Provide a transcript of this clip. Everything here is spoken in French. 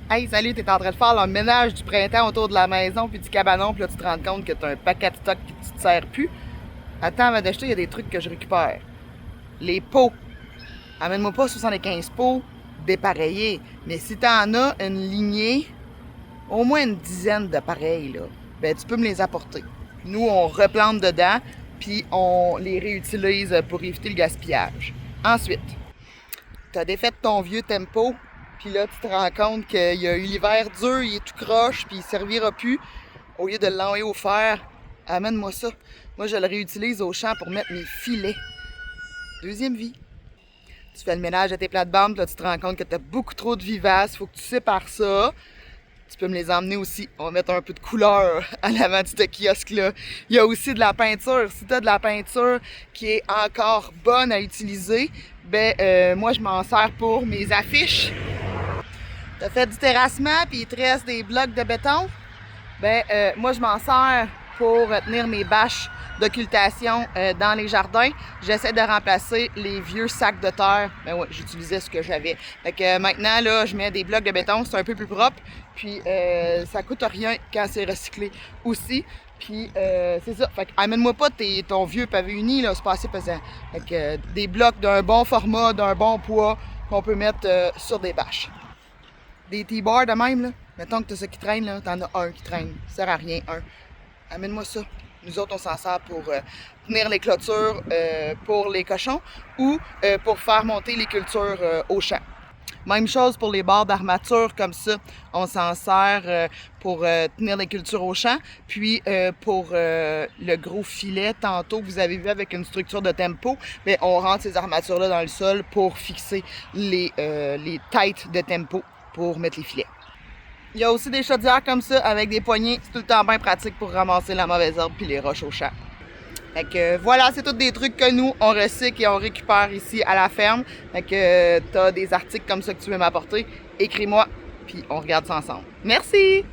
Hey, salut, t'es en train de faire le ménage du printemps autour de la maison puis du cabanon, puis là, tu te rends compte que t'as un paquet de stock qui te sert plus. Attends, avant d'acheter, il y a des trucs que je récupère. Les pots. Amène-moi pas 75 pots dépareillés. Mais si t'en as une lignée, au moins une dizaine de pareils, là, ben tu peux me les apporter. Nous, on replante dedans, puis on les réutilise pour éviter le gaspillage. Ensuite, t'as défait ton vieux tempo, puis là, tu te rends compte qu'il y a eu l'hiver dur, il est tout croche, puis il servira plus. Au lieu de l'envoyer au fer, amène-moi ça. Moi, je le réutilise au champ pour mettre mes filets. Deuxième vie. Tu fais le ménage de tes plates-bandes, là, tu te rends compte que tu as beaucoup trop de vivaces, faut que tu sépares ça. Tu peux me les emmener aussi. On va mettre un peu de couleur à l'avant de ce kiosque-là. Il y a aussi de la peinture. Si tu as de la peinture qui est encore bonne à utiliser, ben moi, je m'en sers pour mes affiches. Tu as fait du terrassement, puis il te reste des blocs de béton. Moi, je m'en sers pour tenir mes bâches d'occultation dans les jardins. J'essaie de remplacer les vieux sacs de terre. Ben ouais, j'utilisais ce que j'avais. Fait que maintenant, là, je mets des blocs de béton, c'est un peu plus propre. Puis ça coûte rien quand c'est recyclé aussi. Puis c'est ça. Fait que amène-moi pas ton vieux pavé uni, là, c'est pas assez pesant. Fait que des blocs d'un bon format, d'un bon poids qu'on peut mettre sur des bâches. Des T-bars de même, là. Mettons que t'as ça qui traîne, là, t'en as un qui traîne. Ça sert à rien, un. Amène-moi ça. Nous autres, on s'en sert pour tenir les clôtures pour les cochons ou pour faire monter les cultures au champ. Même chose pour les barres d'armature comme ça. On s'en sert pour tenir les cultures au champ. Puis pour le gros filet, tantôt, que vous avez vu avec une structure de tempo, bien, on rentre ces armatures-là dans le sol pour fixer les têtes de tempo pour mettre les filets. Il y a aussi des chaudières comme ça avec des poignées. C'est tout le temps bien pratique pour ramasser la mauvaise herbe puis les roches au champ. Fait que voilà, c'est tous des trucs que nous, on recycle et on récupère ici à la ferme. Fait que t'as des articles comme ça que tu veux m'apporter, écris-moi, puis on regarde ça ensemble. Merci!